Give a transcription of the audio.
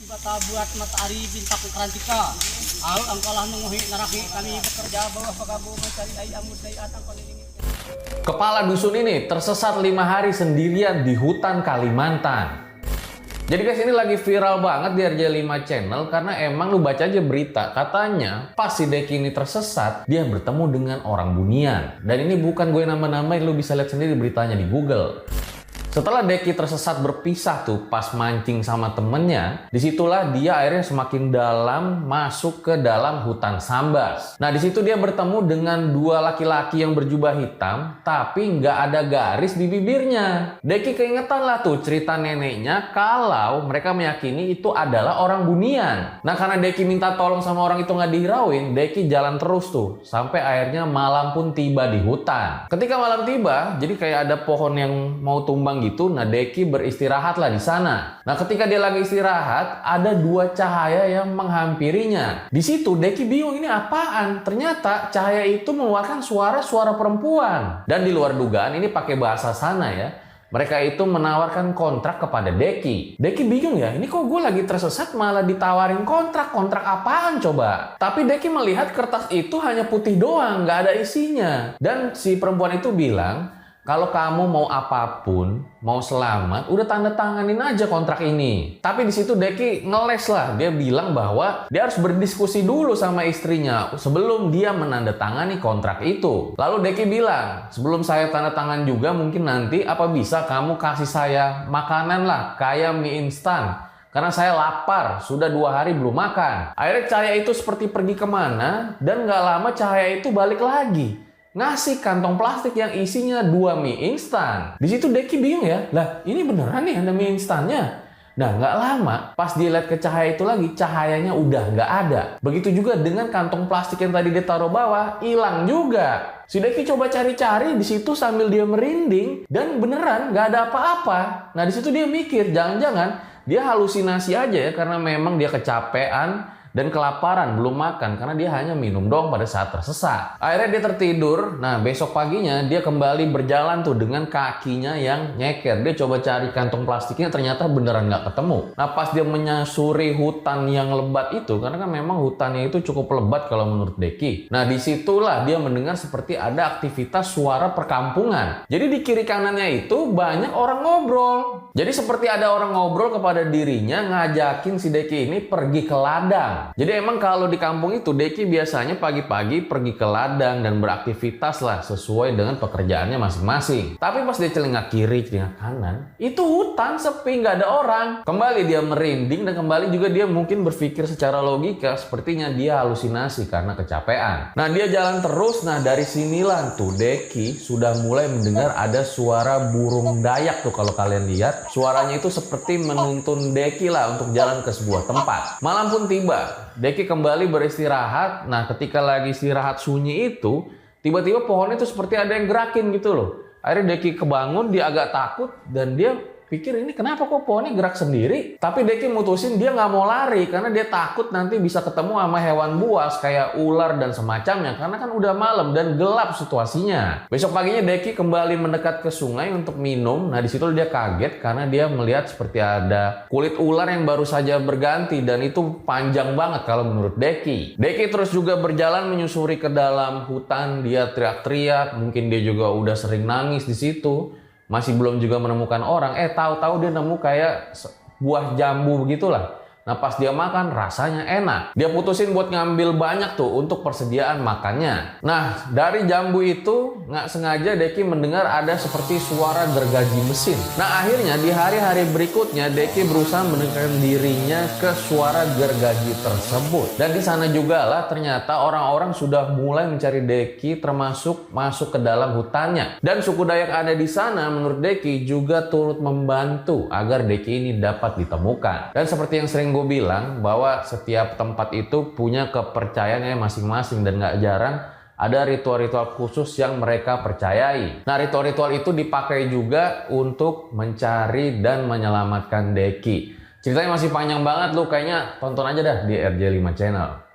bata buat matahari bintang kerantika. Al angkalah nunguhi naraki kami bekerja bawah pagabu mencari dai amud dai atang panilingit. Kepala dusun ini tersesat 5 hari sendirian di hutan Kalimantan. Jadi guys, ini lagi viral banget di RJ5 Channel karena emang lu baca aja berita. Katanya pas si Deki ini tersesat, dia bertemu dengan orang bunian. Dan ini bukan gue nama-namain, lu bisa lihat sendiri beritanya di Google. Setelah Deki tersesat berpisah tuh pas mancing sama temennya, disitulah dia akhirnya semakin dalam masuk ke dalam hutan Sambas. Nah disitu dia bertemu dengan 2 laki-laki yang berjubah hitam, tapi nggak ada garis di bibirnya. Deki keingetan lah tuh cerita neneknya kalau mereka meyakini itu adalah orang bunian. Nah karena Deki minta tolong sama orang itu nggak dihirauin, Deki jalan terus tuh sampai akhirnya malam pun tiba di hutan. Ketika malam tiba, jadi kayak ada pohon yang mau tumbang gitu, nah Deki beristirahat lah di sana. Nah ketika dia lagi istirahat, ada 2 cahaya yang menghampirinya. Di situ Deki bingung ini apaan? Ternyata cahaya itu mengeluarkan suara-suara perempuan. Dan di luar dugaan ini pakai bahasa sana ya. Mereka itu menawarkan kontrak kepada Deki. Deki bingung ya, ini kok gue lagi tersesat malah ditawarin kontrak. Kontrak apaan coba? Tapi Deki melihat kertas itu hanya putih doang, nggak ada isinya. Dan si perempuan itu bilang, kalau kamu mau apapun, mau selamat, udah tanda tanganin aja kontrak ini. Tapi di situ Deki ngeles lah. Dia bilang bahwa dia harus berdiskusi dulu sama istrinya sebelum dia menandatangani kontrak itu. Lalu Deki bilang, sebelum saya tanda tangan juga mungkin nanti apa bisa kamu kasih saya makanan lah, kayak mie instan. Karena saya lapar, sudah 2 hari belum makan. Akhirnya cahaya itu seperti pergi kemana, dan gak lama cahaya itu balik lagi. Ngasih kantong plastik yang isinya 2 mie instan. Di situ Deki bingung ya, lah ini beneran nih ada mie instannya. Nah nggak lama pas dia lihat ke cahaya itu lagi, cahayanya udah nggak ada. Begitu juga dengan kantong plastik yang tadi dia taruh bawah, hilang juga. Si Deki coba cari-cari di situ sambil dia merinding, dan beneran nggak ada apa-apa. Nah di situ dia mikir, jangan-jangan dia halusinasi aja ya karena memang dia kecapean dan kelaparan, belum makan karena dia hanya minum doang pada saat tersesat. Akhirnya dia tertidur. Nah besok paginya dia kembali berjalan tuh dengan kakinya yang nyeker. Dia coba cari kantong plastiknya, ternyata beneran nggak ketemu. Nah pas dia menyusuri hutan yang lebat itu, karena kan memang hutannya itu cukup lebat kalau menurut Deki. Nah disitulah dia mendengar seperti ada aktivitas suara perkampungan. Jadi di kiri kanannya itu banyak orang ngobrol. Jadi seperti ada orang ngobrol kepada dirinya, ngajakin si Deki ini pergi ke ladang. Jadi emang kalau di kampung itu Deki biasanya pagi-pagi pergi ke ladang dan beraktivitas lah sesuai dengan pekerjaannya masing-masing. Tapi pas dia celingak kiri, celingak kanan, itu hutan sepi, nggak ada orang. Kembali dia merinding dan kembali juga dia mungkin berpikir secara logika sepertinya dia halusinasi karena kecapean. Nah dia jalan terus, nah dari sinilah tuh Deki sudah mulai mendengar ada suara burung Dayak tuh kalau kalian lihat. Suaranya itu seperti menuntun Deki lah untuk jalan ke sebuah tempat. Malam pun tiba. Deki kembali beristirahat. Nah ketika lagi istirahat sunyi itu, tiba-tiba pohonnya itu seperti ada yang gerakin gitu loh. Akhirnya Deki kebangun, dia agak takut dan dia pikir ini kenapa kok pohonnya gerak sendiri. Tapi Deki mutusin dia nggak mau lari karena dia takut nanti bisa ketemu sama hewan buas kayak ular dan semacamnya. Karena kan udah malam dan gelap situasinya. Besok paginya Deki kembali mendekat ke sungai untuk minum. Nah disitu dia kaget karena dia melihat seperti ada kulit ular yang baru saja berganti. Dan itu panjang banget kalau menurut Deki. Deki terus juga berjalan menyusuri ke dalam hutan. Dia teriak-teriak. Mungkin dia juga udah sering nangis di situ. Masih belum juga menemukan orang. Tahu-tahu dia nemu kayak buah jambu begitulah. Nah pas dia makan rasanya enak. Dia putusin buat ngambil banyak tuh untuk persediaan makannya. Nah dari jambu itu nggak sengaja Deki mendengar ada seperti suara gergaji mesin. Nah akhirnya di hari-hari berikutnya Deki berusaha mendekatkan dirinya ke suara gergaji tersebut. Dan di sana juga lah ternyata orang-orang sudah mulai mencari Deki, termasuk masuk ke dalam hutannya. Dan suku Dayak ada di sana menurut Deki juga turut membantu agar Deki ini dapat ditemukan. Dan seperti yang sering gue bilang bahwa setiap tempat itu punya kepercayaannya masing-masing dan gak jarang ada ritual-ritual khusus yang mereka percayai. Nah ritual-ritual itu dipakai juga untuk mencari dan menyelamatkan Deki. Ceritanya masih panjang banget, lu kayaknya tonton aja dah di RJ5 Channel.